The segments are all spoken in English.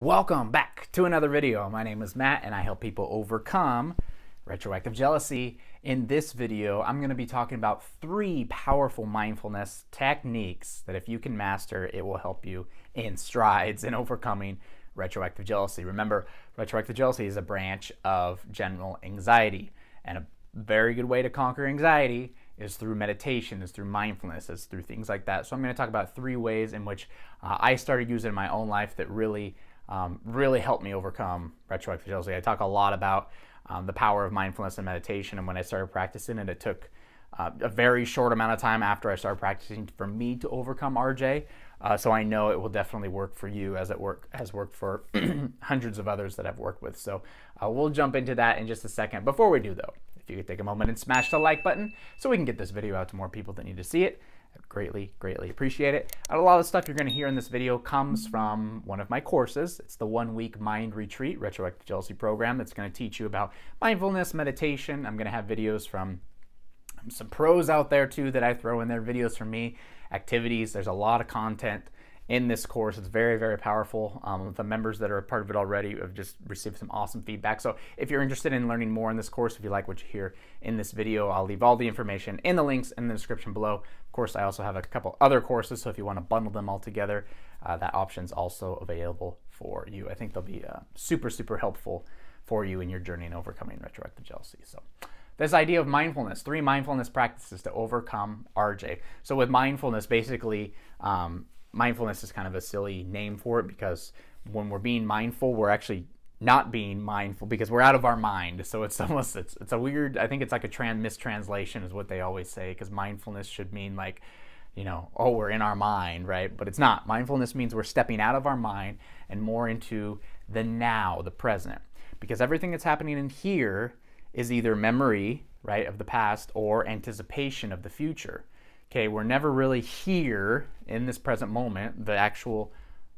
Welcome back to another video. My name is Matt and I help people overcome retroactive jealousy. In this video, I'm going to be talking about 3 powerful mindfulness techniques that if you can master, it will help you in strides in overcoming retroactive jealousy. Remember, retroactive jealousy is a branch of general anxiety, and a very good way to conquer anxiety is through meditation, is through mindfulness, is through things like that. So I'm going to talk about 3 ways in which I started using in my own life that really helped me overcome retroactive jealousy. I talk a lot about the power of mindfulness and meditation, and when I started practicing it, it took a very short amount of time after I started practicing for me to overcome RJ. So I know it will definitely work for you as it has worked for hundreds of others that I've worked with. So we'll jump into that in just a second. Before we do though, if you could take a moment and smash the like button so we can get this video out to more people that need to see it. I'd greatly appreciate it. And a lot of the stuff you're going to hear in this video comes from one of my courses. It's the 1-week Mind Retreat Retroactive Jealousy program. It's going to teach you about mindfulness, meditation. I'm going to have videos from some pros out there too that I throw in there, videos from me, activities. There's a lot of content in this course. It's very powerful. The members that are a part of it already have just received some awesome feedback. So if you're interested in learning more in this course, if you like what you hear in this video, I'll leave all the information in the links in the description below. Of course, I also have a couple other courses, so if you want to bundle them all together, that option's also available for you. I think they'll be super helpful for you in your journey in overcoming retroactive jealousy. So this idea of mindfulness, 3 mindfulness practices to overcome RJ. So with mindfulness, basically, mindfulness is kind of a silly name for it because when we're being mindful, we're actually not being mindful because we're out of our mind. So it's almost, it's a weird, I think it's like a mistranslation is what they always say, because mindfulness should mean like, you know, oh, we're in our mind, right? But it's not. Mindfulness means we're stepping out of our mind and more into the now, the present, because everything that's happening in here is either memory, right, of the past or anticipation of the future. Okay, we're never really here in this present moment, the actual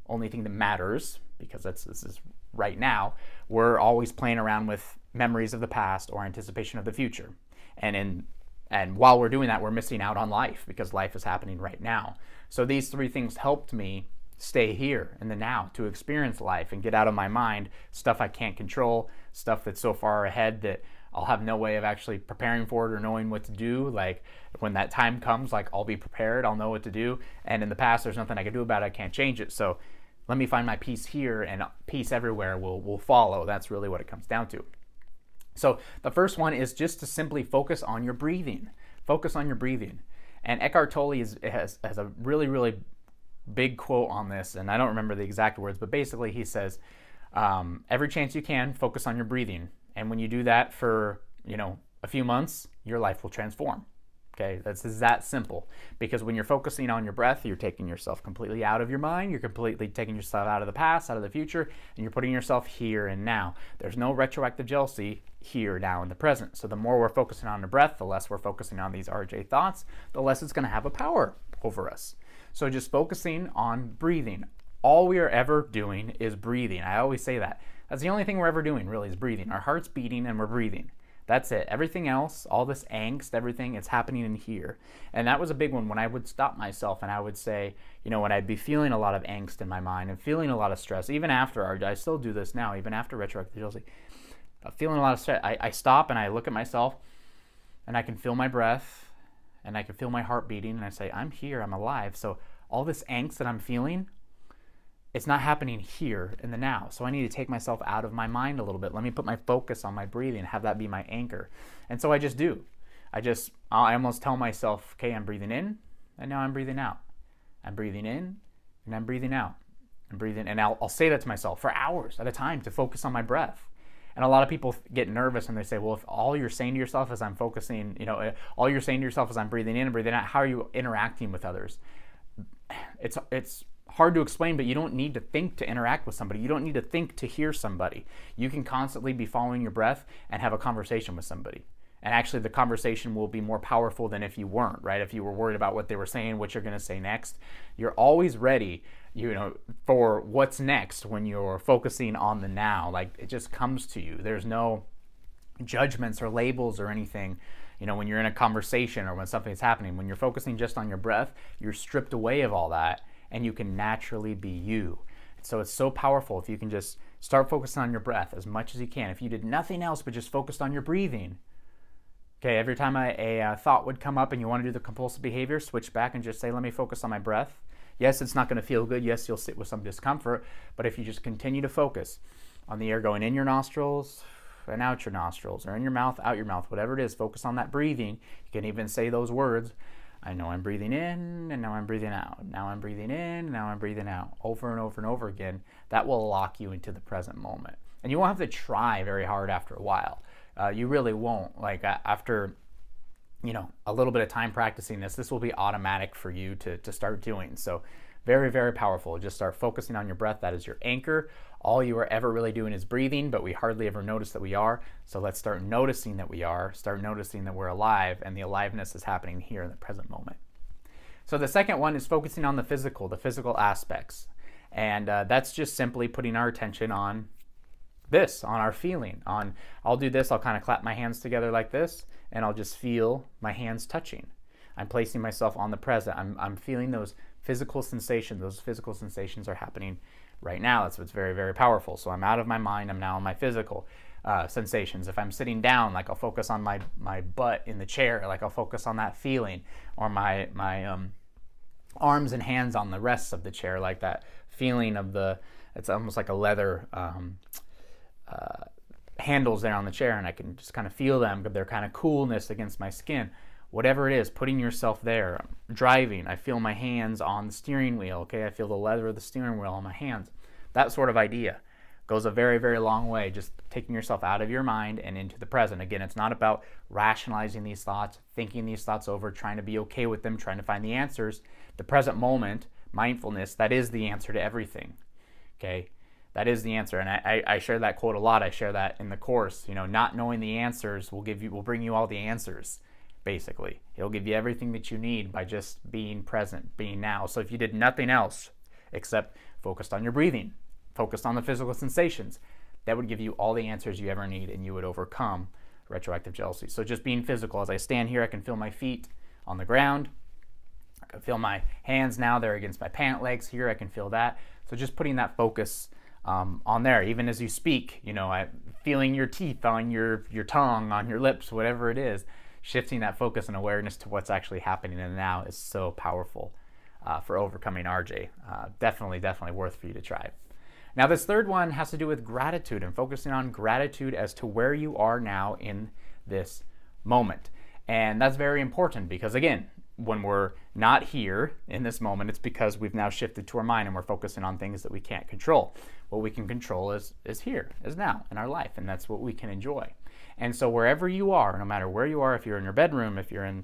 only thing that matters, because this is right now. We're always playing around with memories of the past or anticipation of the future. And while we're doing that, we're missing out on life because life is happening right now. So these 3 things helped me stay here in the now to experience life and get out of my mind stuff I can't control, stuff that's so far ahead that I'll have no way of actually preparing for it or knowing what to do. Like when that time comes, like I'll be prepared, I'll know what to do. And in the past, there's nothing I can do about it, I can't change it. So let me find my peace here, and peace everywhere will follow. That's really what it comes down to. So the first one is just to simply focus on your breathing. Focus on your breathing. And Eckhart Tolle has a really big quote on this, and I don't remember the exact words, but basically he says, every chance you can, focus on your breathing. And when you do that for, a few months, your life will transform. Okay, that's that simple. Because when you're focusing on your breath, you're taking yourself completely out of your mind. You're completely taking yourself out of the past, out of the future, and you're putting yourself here and now. There's no retroactive jealousy here, now, in the present. So the more we're focusing on the breath, the less we're focusing on these RJ thoughts, the less it's going to have a power over us. So just focusing on breathing. All we are ever doing is breathing. I always say that. That's the only thing we're ever doing, really, is breathing. Our heart's beating and we're breathing. That's it. Everything else, all this angst, everything, it's happening in here. And that was a big one when I would stop myself and I would say, when I'd be feeling a lot of angst in my mind and feeling a lot of stress, even after RJ, I still do this now, even after retroactive jealousy, feeling a lot of stress, I stop and I look at myself and I can feel my breath and I can feel my heart beating and I say, I'm here, I'm alive. So all this angst that I'm feeling, it's not happening here in the now. So I need to take myself out of my mind a little bit. Let me put my focus on my breathing, have that be my anchor. And so I just do. I almost tell myself, okay, I'm breathing in and now I'm breathing out. I'm breathing in and I'm breathing out. I'm breathing, and I'll say that to myself for hours at a time to focus on my breath. And a lot of people get nervous and they say, well, if all you're saying to yourself is I'm focusing, all you're saying to yourself is I'm breathing in and breathing out, how are you interacting with others? It's hard to explain, but you don't need to think to interact with somebody. You don't need to think to hear somebody. You can constantly be following your breath and have a conversation with somebody. And actually the conversation will be more powerful than if you weren't, right? If you were worried about what they were saying, what you're going to say next. You're always ready, for what's next when you're focusing on the now. Like it just comes to you. There's no judgments or labels or anything. When you're in a conversation or when something's happening, when you're focusing just on your breath, you're stripped away of all that and you can naturally be you. So it's so powerful if you can just start focusing on your breath as much as you can. If you did nothing else but just focused on your breathing, okay, every time a thought would come up and you want to do the compulsive behavior, switch back and just say, let me focus on my breath. Yes, it's not going to feel good. Yes, you'll sit with some discomfort. But if you just continue to focus on the air going in your nostrils and out your nostrils, or in your mouth, out your mouth, whatever it is, focus on that breathing. You can even say those words. I know I'm breathing in, and now I'm breathing out. Now I'm breathing in, now I'm breathing out. Over and over and over again. That will lock you into the present moment. And you won't have to try very hard after a while. You really won't. Like after, a little bit of time practicing this will be automatic for you to start doing. So very, very powerful. Just start focusing on your breath. That is your anchor. All you are ever really doing is breathing, but we hardly ever notice that we are. So let's start noticing that we are, start noticing that we're alive, and the aliveness is happening here in the present moment. So the second one is focusing on the physical aspects. And that's just simply putting our attention on this, on our feeling. I'll do this, I'll kind of clap my hands together like this, and I'll just feel my hands touching. I'm placing myself on the present. I'm feeling those physical sensations. Those physical sensations are happening right now. That's what's very, very powerful. So I'm out of my mind. I'm now in my physical sensations. If I'm sitting down, like I'll focus on my butt in the chair. Like I'll focus on that feeling, or my arms and hands on the rest of the chair, like that feeling of it's almost like a leather handles there on the chair, and I can just kind of feel them, their kind of coolness against my skin. Whatever it is, putting yourself there. Driving, I feel my hands on the steering wheel, okay? I feel the leather of the steering wheel on my hands. That sort of idea goes a very, very long way, just taking yourself out of your mind and into the present. Again, it's not about rationalizing these thoughts, thinking these thoughts over, trying to be okay with them, trying to find the answers. The present moment, mindfulness, that is the answer to everything, okay? That is the answer, and I share that quote a lot. I share that in the course. Not knowing the answers will bring you all the answers. Basically, it'll give you everything that you need by just being present, being now. So if you did nothing else except focused on your breathing, focused on the physical sensations, that would give you all the answers you ever need, and you would overcome retroactive jealousy. So just being physical. As I stand here, I can feel my feet on the ground. I can feel my hands now. They're against my pant legs here. I can feel that. So just putting that focus on there. Even as you speak, feeling your teeth on your tongue, on your lips, whatever it is. Shifting that focus and awareness to what's actually happening in the now is so powerful for overcoming RJ. Definitely worth for you to try. Now this third one has to do with gratitude, and focusing on gratitude as to where you are now in this moment. And that's very important because, again, when we're not here in this moment, it's because we've now shifted to our mind and we're focusing on things that we can't control. What we can control is here, is now in our life, and that's what we can enjoy. And so wherever you are, no matter where you are, if you're in your bedroom, if you're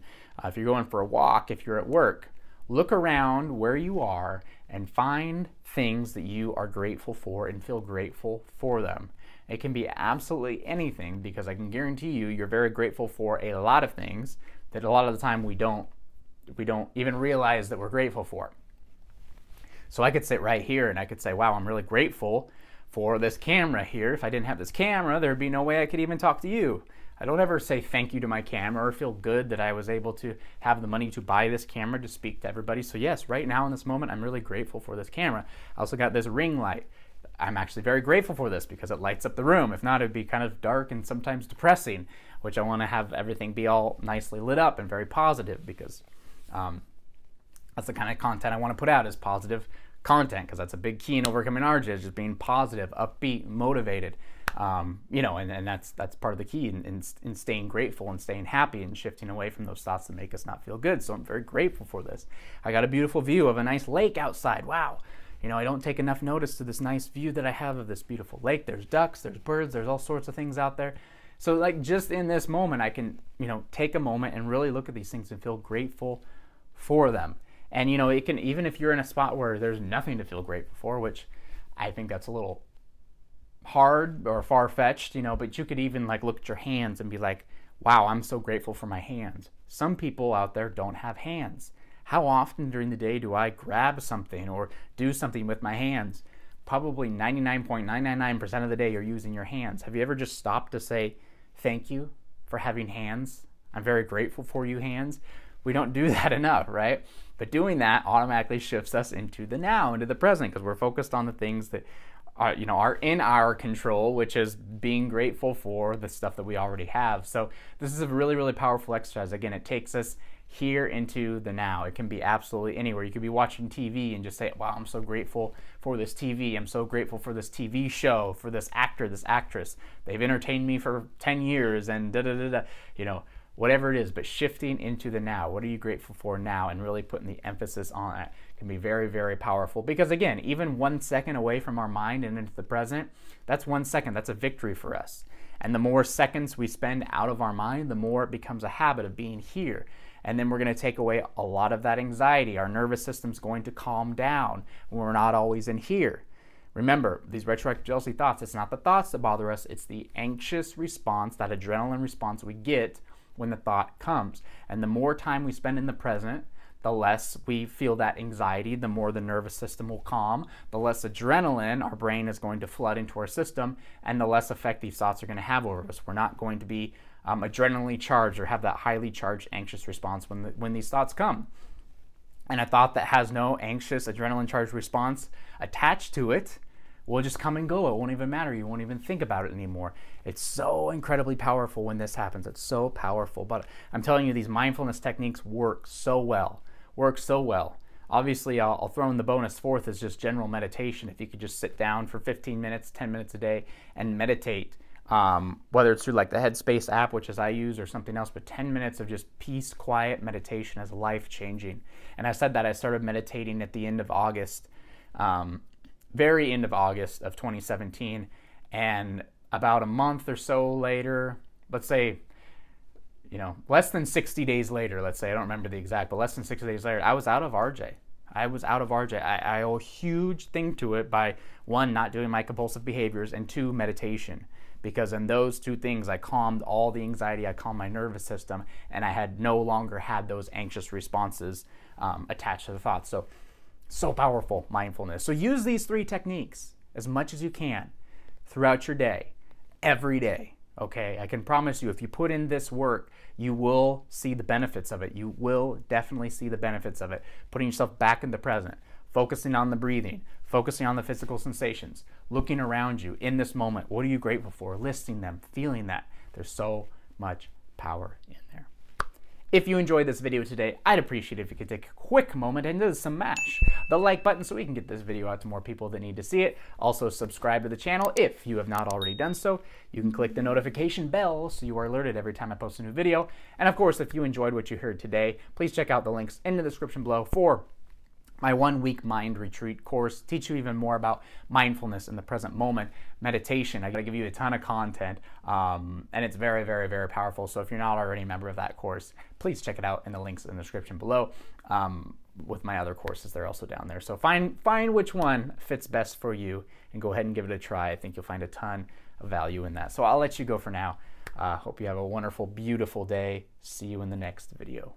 going for a walk, if you're at work, look around where you are and find things that you are grateful for and feel grateful for them. It can be absolutely anything, because I can guarantee you're very grateful for a lot of things that a lot of the time we don't even realize that we're grateful for. So I could sit right here and I could say, wow, I'm really grateful for this camera here. If I didn't have this camera, there'd be no way I could even talk to you. I don't ever say thank you to my camera or feel good that I was able to have the money to buy this camera to speak to everybody. So yes, right now in this moment, I'm really grateful for this camera. I also got this ring light. I'm actually very grateful for this because it lights up the room. If not, it'd be kind of dark and sometimes depressing, which I want to have everything be all nicely lit up and very positive, because that's the kind of content I want to put out, is positive content, because that's a big key in overcoming RJ, just being positive, upbeat, motivated, and that's part of the key in staying grateful and staying happy and shifting away from those thoughts that make us not feel good. So I'm very grateful for this. I got a beautiful view of a nice lake outside. Wow. I don't take enough notice to this nice view that I have of this beautiful lake. There's ducks, there's birds, there's all sorts of things out there. So like just in this moment, I can, take a moment and really look at these things and feel grateful for them. And it can, even if you're in a spot where there's nothing to feel grateful for, which I think that's a little hard or far-fetched, but you could even like look at your hands and be like, wow, I'm so grateful for my hands. Some people out there don't have hands. How often during the day do I grab something or do something with my hands? Probably 99.999% of the day you're using your hands. Have you ever just stopped to say thank you for having hands? I'm very grateful for you, hands. We don't do that enough, right? But doing that automatically shifts us into the now, into the present, because we're focused on the things that are, are in our control, which is being grateful for the stuff that we already have. So this is a really, really powerful exercise. Again, it takes us here into the now. It can be absolutely anywhere. You could be watching TV and just say, wow, I'm so grateful for this TV. I'm so grateful for this TV show, for this actor, this actress. They've entertained me for 10 years and whatever it is, but shifting into the now. What are you grateful for now? And really putting the emphasis on it can be very, very powerful. Because again, even 1 second away from our mind and into the present, that's 1 second. That's a victory for us. And the more seconds we spend out of our mind, the more it becomes a habit of being here. And then we're going to take away a lot of that anxiety. Our nervous system's going to calm down when we're not always in here. Remember, these retroactive jealousy thoughts, it's not the thoughts that bother us, it's the anxious response, that adrenaline response we get when the thought comes. And the more time we spend in the present, the less we feel that anxiety, the more the nervous system will calm, the less adrenaline our brain is going to flood into our system, and the less effect these thoughts are going to have over us. We're not going to be adrenaline charged or have that highly charged anxious response when these thoughts come. And a thought that has no anxious adrenaline charged response attached to it will just come and go. It won't even matter. You won't even think about it anymore. It's so incredibly powerful when this happens. It's so powerful. But I'm telling you, these mindfulness techniques work so well. Obviously, I'll throw in the bonus fourth is just general meditation. If you could just sit down for 15 minutes, 10 minutes a day and meditate, whether it's through like the Headspace app, which is I use, or something else, but 10 minutes of just peace, quiet meditation is life-changing. And I said that I started meditating at the end of August, very end of August of 2017, and about a month or so later, let's say, less than 60 days later, let's say, I don't remember the exact, but less than 60 days later, I was out of RJ. I owe a huge thing to it by, one, not doing my compulsive behaviors, and two, meditation. Because in those two things, I calmed all the anxiety, I calmed my nervous system, and I had no longer had those anxious responses attached to the thoughts. So powerful, mindfulness. So use these 3 techniques as much as you can throughout your day, every day. Okay, I can promise you, if you put in this work, you will see the benefits of it. You will definitely see the benefits of it. Putting yourself back in the present, focusing on the breathing, focusing on the physical sensations, looking around you in this moment. What are you grateful for? Listing them, feeling that. There's so much power in there. If you enjoyed this video today, I'd appreciate it if you could take a quick moment and just smash the like button so we can get this video out to more people that need to see it. Also, subscribe to the channel if you have not already done so. You can click the notification bell so you are alerted every time I post a new video. And of course, if you enjoyed what you heard today, please check out the links in the description below for my 1-week mind retreat course, teach you even more about mindfulness in the present moment, meditation. I gotta give you a ton of content, and it's very, very, very powerful. So if you're not already a member of that course, please check it out in the links in the description below. With my other courses, they're also down there. So find which one fits best for you and go ahead and give it a try. I think you'll find a ton of value in that. So I'll let you go for now. Hope you have a wonderful, beautiful day. See you in the next video.